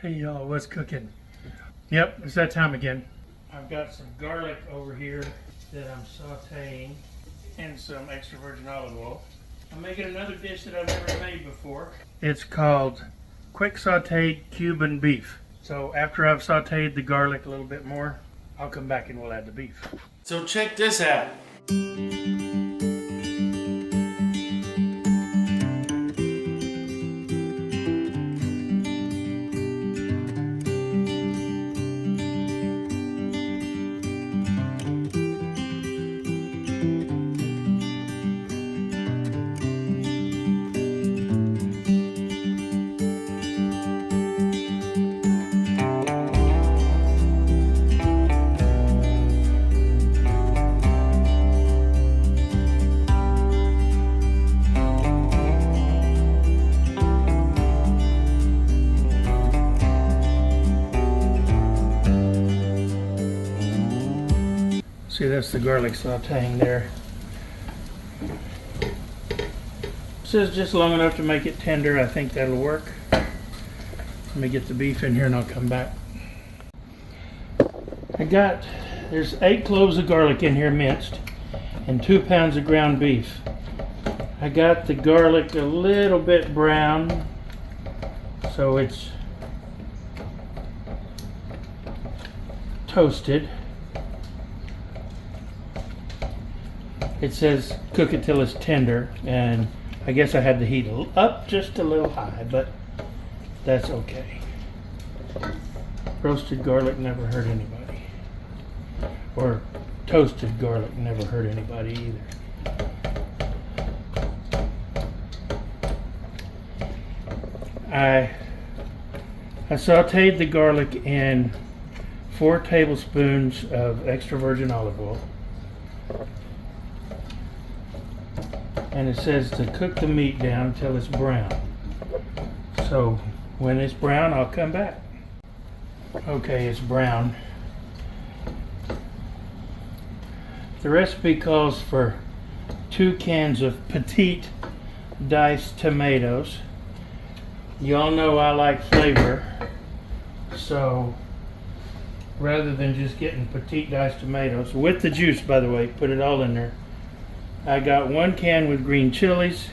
Hey y'all, what's cooking? Yep, it's that time again. I've got some garlic over here that I'm sauteing and some extra virgin olive oil. I'm making another dish that I've never made before. It's called quick sauteed Cuban beef. So after I've sauteed the garlic a little bit more, I'll come back and we'll add the beef. So check this out. See, that's the garlic sauteing there. This is just long enough to make it tender. I think that'll work. Let me get the beef in here and I'll come back. There's 8 cloves of garlic in here minced and 2 pounds of ground beef. I got the garlic a little bit brown, so it's toasted. It says cook it till it's tender, and I guess I had the heat up just a little high, but that's okay. Roasted garlic never hurt anybody. Or toasted garlic never hurt anybody either. I sauteed the garlic in 4 tablespoons of extra virgin olive oil. And it says to cook the meat down until it's brown. So when it's brown, I'll come back. Okay, it's brown. The recipe calls for 2 cans of petit diced tomatoes. Y'all know I like flavor, so rather than just getting petit diced tomatoes, with the juice by the way, put it all in there. I got 1 can with green chilies.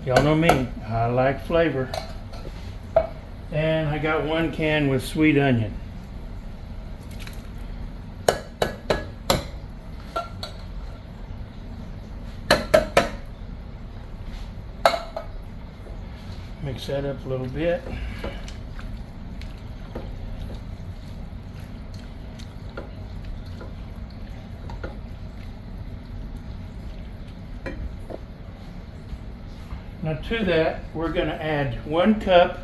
Y'all know me, I like flavor. And I got 1 can with sweet onion. Mix that up a little bit. Now to that, we're going to add 1 cup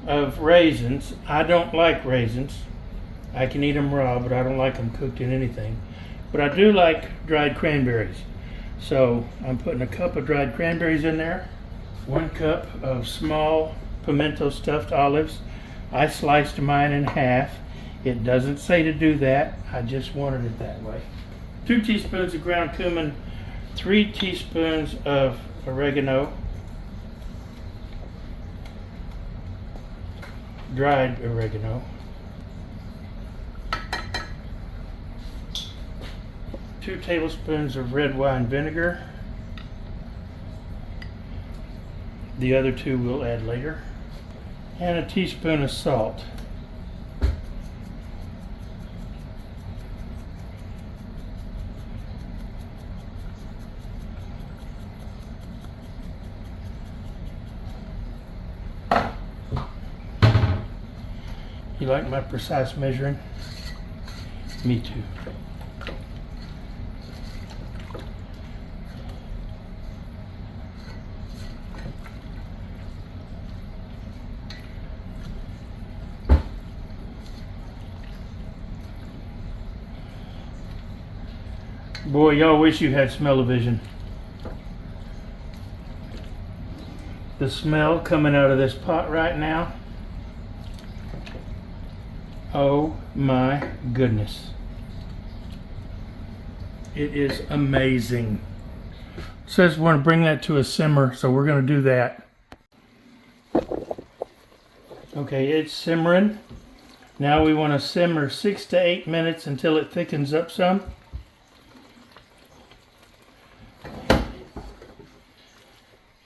of raisins. I don't like raisins. I can eat them raw, but I don't like them cooked in anything. But I do like dried cranberries. So I'm putting a cup of dried cranberries in there. 1 cup of small pimento stuffed olives. I sliced mine in half. It doesn't say to do that. I just wanted it that way. 2 teaspoons of ground cumin. 3 teaspoons of oregano, dried oregano, 2 tablespoons of red wine vinegar. The other 2 we'll add later, and a teaspoon of salt. You like my precise measuring? Me too. Boy, y'all wish you had smell-o-vision. The smell coming out of this pot right now. Oh my goodness. It is amazing. It says we want to bring that to a simmer, so we're going to do that. Okay, it's simmering. Now we want to simmer 6 to 8 minutes until it thickens up some.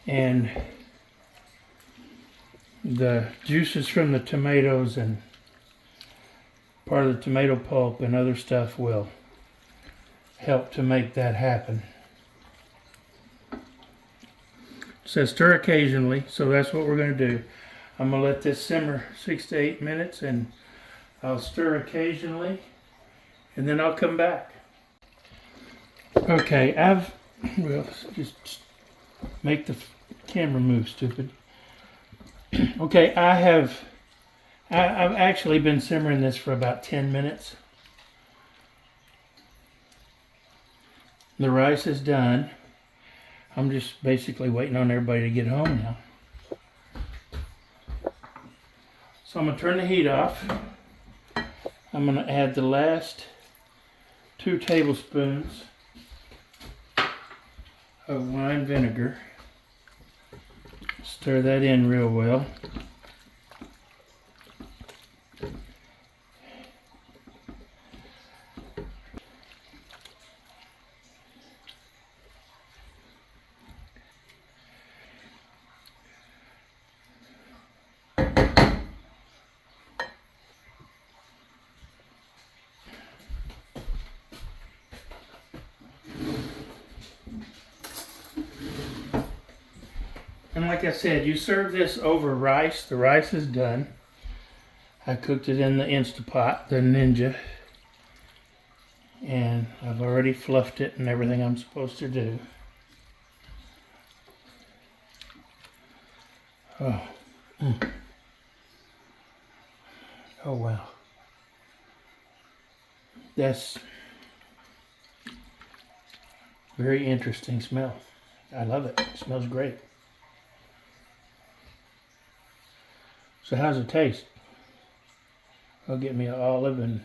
And the juices from the tomatoes and part of the tomato pulp and other stuff will help to make that happen. It says stir occasionally, so that's what we're going to do. I'm going to let this simmer 6 to 8 minutes, and I'll stir occasionally, and then I'll come back. Okay, well, just make the camera move, stupid. Okay, I've actually been simmering this for about 10 minutes. The rice is done. I'm just basically waiting on everybody to get home now. So I'm going to turn the heat off. I'm going to add the last 2 tablespoons of wine vinegar. Stir that in real well. And like I said, you serve this over rice. The rice is done. I cooked it in the Instapot, the Ninja. And I've already fluffed it and everything I'm supposed to do. Oh. Oh wow. That's very interesting smell. I love it. It smells great. So how's it taste? I'll get me an olive and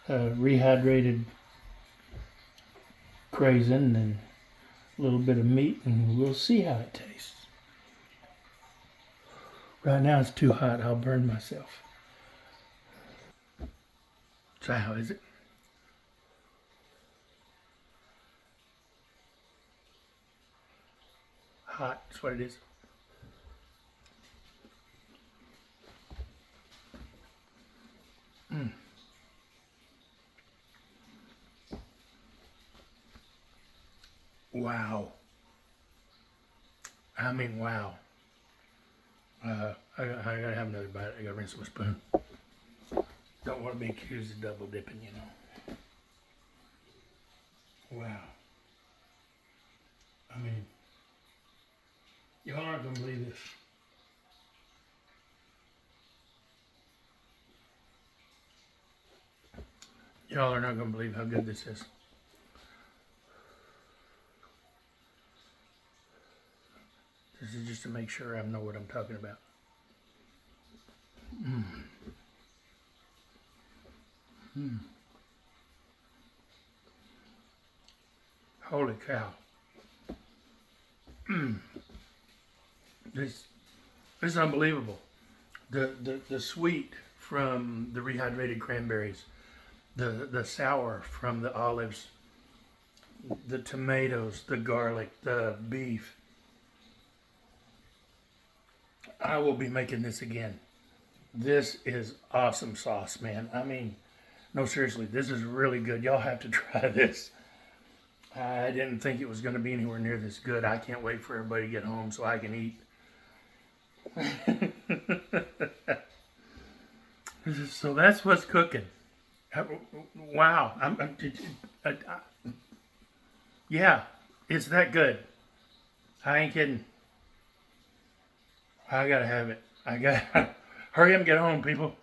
rehydrated raisin and a little bit of meat, and we'll see how it tastes. Right now it's too hot. I'll burn myself. So how is it? Hot. That's what it is. Wow. I mean, wow. I gotta have another bite. I gotta rinse my spoon. Don't want to be accused of double dipping, you know. Wow. I mean, y'all aren't gonna believe this. Y'all are not gonna believe how good this is. This is just to make sure I know what I'm talking about. Holy cow. This is unbelievable. The sweet from the rehydrated cranberries, the sour from the olives, the tomatoes, the garlic, the beef. I will be making this again. This is awesome sauce, man. I mean, no, seriously, this is really good. Y'all have to try this. I didn't think it was going to be anywhere near this good. I can't wait for everybody to get home so I can eat. So that's what's cooking. Wow. Yeah, it's that good. I ain't kidding. I gotta have it. Hurry up and get home, people.